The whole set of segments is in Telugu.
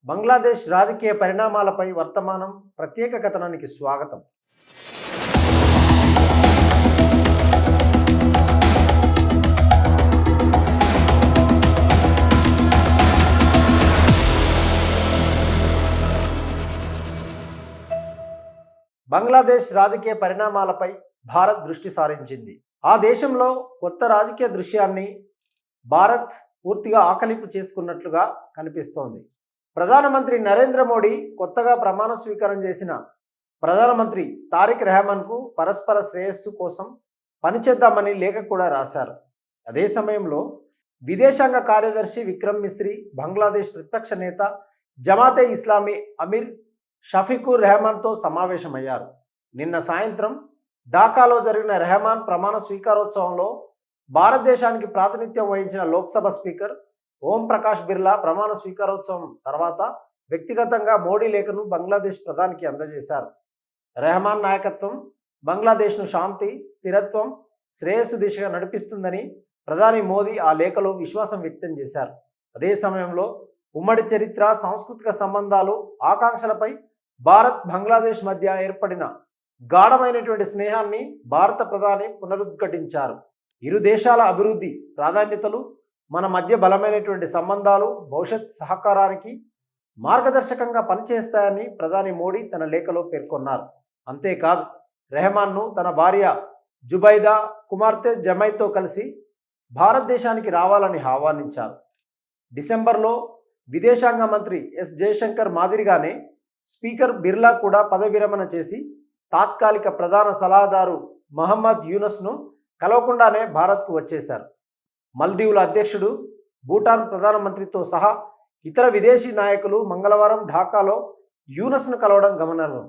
బంగ్లాదేశ్ రాజకీయ పరిణామాలపై వర్తమానం ప్రత్యేక కథనానికి స్వాగతం. బంగ్లాదేశ్ రాజకీయ పరిణామాలపై భారత్ దృష్టి సారించింది. ఆ దేశంలో కొత్త రాజకీయ దృశ్యాన్ని భారత్ పూర్తిగా ఆకలింపు చేసుకున్నట్లుగా కనిపిస్తోంది. ప్రధానమంత్రి నరేంద్ర మోడీ కొత్తగా ప్రమాణ స్వీకారం చేసిన ప్రధానమంత్రి తారిక్ రెహమాన్కు పరస్పర శ్రేయస్సు కోసం పనిచేద్దామని లేఖ కూడా రాశారు. అదే సమయంలో విదేశాంగ కార్యదర్శి విక్రమ్ మిస్రీ, బంగ్లాదేశ్ ప్రతిపక్ష నేత జమాతే ఇస్లామీ అమీర్ షఫీకుర్ రెహమాన్తో సమావేశమయ్యారు. నిన్న సాయంత్రం ఢాకాలో జరిగిన రెహమాన్ ప్రమాణ స్వీకారోత్సవంలో భారతదేశానికి ప్రాతినిధ్యం వహించిన లోక్సభ స్పీకర్ ఓం ప్రకాష్ బిర్లా ప్రమాణ స్వీకారోత్సవం తర్వాత వ్యక్తిగతంగా మోడీ లేఖను బంగ్లాదేశ్ ప్రధానికి అందజేశారు. రెహమాన్ నాయకత్వం బంగ్లాదేశ్ను శాంతి, స్థిరత్వం, శ్రేయస్సు దిశగా నడిపిస్తుందని ప్రధాని మోదీ ఆ లేఖలో విశ్వాసం వ్యక్తం చేశారు. అదే సమయంలో ఉమ్మడి చరిత్ర, సాంస్కృతిక సంబంధాలు, ఆకాంక్షలపై భారత్ బంగ్లాదేశ్ మధ్య ఏర్పడిన గాఢమైనటువంటి స్నేహాన్ని భారత ప్రధాని పునరుద్ఘాటించారు. ఇరు దేశాల అభివృద్ధి ప్రాధాన్యతలు, మన మధ్య బలమైనటువంటి సంబంధాలు భవిష్యత్ సహకారానికి మార్గదర్శకంగా పనిచేస్తాయని ప్రధాని మోడీ తన లేఖలో పేర్కొన్నారు. అంతేకాదు, రెహమాన్ను తన భార్య జుబైదా, కుమార్తె జమైతో కలిసి భారతదేశానికి రావాలని ఆహ్వానించారు. డిసెంబర్లో విదేశాంగ మంత్రి ఎస్ జయశంకర్ మాదిరిగానే స్పీకర్ బిర్లా కూడా పదవి విరమణ చేసి తాత్కాలిక ప్రధాన సలహాదారు మహమ్మద్ యూనస్ను కలవకుండానే భారత్కు వచ్చేశారు. మల్దీవుల అధ్యక్షుడు, భూటాన్ ప్రధానమంత్రితో సహా ఇతర విదేశీ నాయకులు మంగళవారం ఢాకాలో యూనస్ను కలవడం గమనార్హం.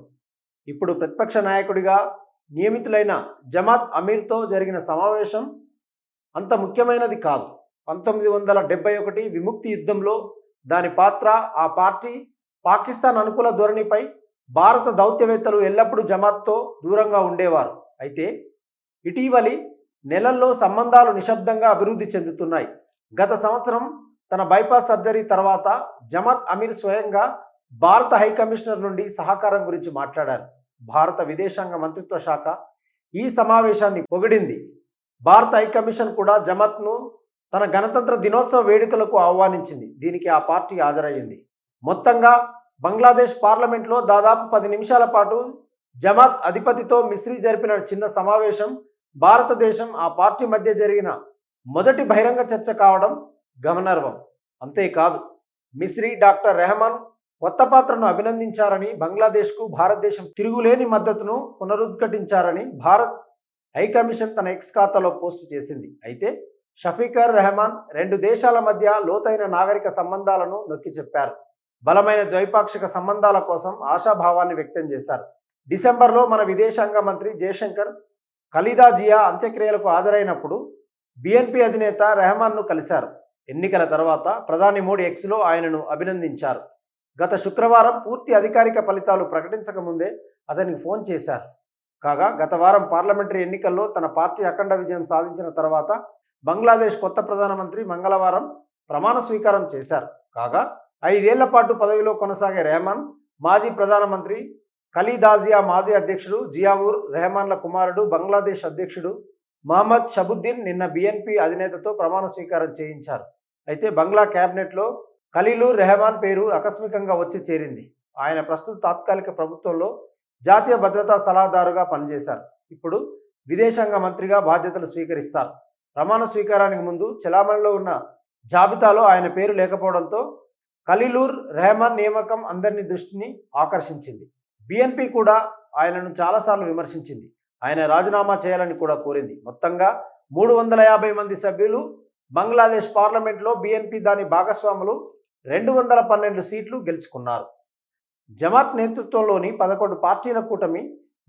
ఇప్పుడు ప్రతిపక్ష నాయకుడిగా నియమితులైన జమాత్ అమీర్తో జరిగిన సమావేశం అంత ముఖ్యమైనది కాదు. 1971 విముక్తి యుద్ధంలో దాని పాత్ర, ఆ పార్టీ పాకిస్తాన్ అనుకూల ధోరణిపై భారత దౌత్యవేత్తలు ఎల్లప్పుడూ జమాత్తో దూరంగా ఉండేవారు. అయితే ఇటీవలి నెలల్లో సంబంధాలు నిశ్శబ్దంగా అభివృద్ధి చెందుతున్నాయి. గత సంవత్సరం తన బైపాస్ సర్జరీ తర్వాత జమాత్ అమీర్ స్వయంగా భారత హైకమిషనర్ నుండి సహకారం గురించి మాట్లాడారు. భారత విదేశాంగ మంత్రిత్వ శాఖ ఈ సమావేశాన్ని పొగిడింది. భారత హైకమిషన్ కూడా జమాత్ను తన గణతంత్ర దినోత్సవ వేడుకలకు ఆహ్వానించింది. దీనికి ఆ పార్టీ హాజరయ్యింది. మొత్తంగా బంగ్లాదేశ్ పార్లమెంట్లో దాదాపు 10 నిమిషాల పాటు జమాత్ అధిపతితో మిస్రీ జరిపిన చిన్న సమావేశం భారతదేశం, ఆ పార్టీ మధ్య జరిగిన మొదటి బహిరంగ చర్చ కావడం గమనార్హం. అంతేకాదు, మిస్రీ డాక్టర్ రెహమాన్ కొత్త పాత్రను అభినందించారని, బంగ్లాదేశ్కు భారతదేశం తిరుగులేని మద్దతును పునరుద్ఘాటించారని భారత్ హైకమిషన్ తన ఎక్స్ ఖాతాలో పోస్టు చేసింది. అయితే షఫీకర్ రెహమాన్ రెండు దేశాల మధ్య లోతైన నాగరిక సంబంధాలను నొక్కి చెప్పారు. బలమైన ద్వైపాక్షిక సంబంధాల కోసం ఆశాభావాన్ని వ్యక్తం చేశారు. డిసెంబర్లో మన విదేశాంగ మంత్రి జయశంకర్ ఖలీదా జియా అంత్యక్రియలకు హాజరైనప్పుడు బిఎన్పి అధినేత రెహమాన్ను కలిశారు. ఎన్నికల తర్వాత ప్రధాని మోడీ ఎక్స్లో ఆయనను అభినందించారు. గత శుక్రవారం పూర్తి అధికారిక ఫలితాలు ప్రకటించక ముందే అతనికి ఫోన్ చేశారు. కాగా గత వారం పార్లమెంటరీ ఎన్నికల్లో తన పార్టీ అఖండ విజయం సాధించిన తర్వాత బంగ్లాదేశ్ కొత్త ప్రధానమంత్రి మంగళవారం ప్రమాణ స్వీకారం చేశారు. కాగా 5 ఏళ్ల పాటు పదవిలో కొనసాగే రెహమాన్, మాజీ ప్రధానమంత్రి ఖలీదా జియా మాజీ అధ్యక్షుడు జియావుర్ రెహమాన్ల కుమారుడు బంగ్లాదేశ్ అధ్యక్షుడు మహమ్మద్ షబుద్దీన్ నిన్న బిఎన్పి అధినేతతో ప్రమాణ స్వీకారం చేయించారు. అయితే బంగ్లా క్యాబినెట్లో ఖలీలుర్ రెహమాన్ పేరు ఆకస్మికంగా వచ్చి చేరింది. ఆయన ప్రస్తుత తాత్కాలిక ప్రభుత్వంలో జాతీయ భద్రతా సలహాదారుగా పనిచేశారు. ఇప్పుడు విదేశాంగ మంత్రిగా బాధ్యతలు స్వీకరిస్తారు. ప్రమాణ స్వీకారానికి ముందు చెలామణిలో ఉన్న జాబితాలో ఆయన పేరు లేకపోవడంతో ఖలీలుర్ రెహమాన్ నియామకం అందరినీ దృష్టిని ఆకర్షించింది. బిఎన్పి కూడా ఆయనను చాలాసార్లు విమర్శించింది. ఆయన రాజీనామా చేయాలని కూడా కోరింది. మొత్తంగా 350 మంది సభ్యులు బంగ్లాదేశ్ పార్లమెంట్లో బిఎన్పి దాని భాగస్వాములు 212 సీట్లు గెలుచుకున్నారు. జమాత్ నేతృత్వంలోని 11 పార్టీల కూటమి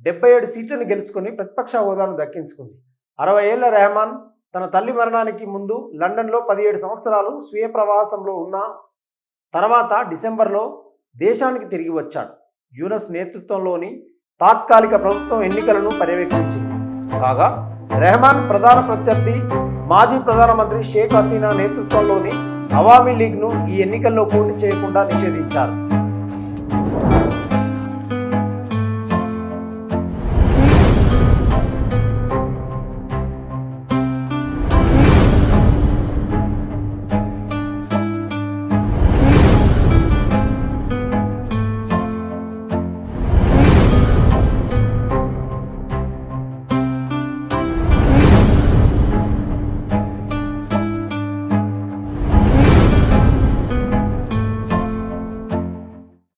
77 సీట్లను గెలుచుకుని ప్రతిపక్ష హోదాను దక్కించుకుంది. 60 ఏళ్ల రెహమాన్ తన తల్లి మరణానికి ముందు లండన్లో 17 సంవత్సరాలు స్వీయ ప్రవాసంలో ఉన్న తర్వాత డిసెంబర్లో దేశానికి తిరిగి వచ్చాడు. యూనస్ నేతృత్వంలోని తాత్కాలిక ప్రభుత్వం ఎన్నికలను పర్యవేక్షించింది. కాగా రెహమాన్ ప్రధాన ప్రత్యర్థి మాజీ ప్రధానమంత్రి షేక్ హసీనా నేతృత్వంలోని అవామీ లీగ్ను ఈ ఎన్నికల్లో పోటీ చేయకుండా నిషేధించారు.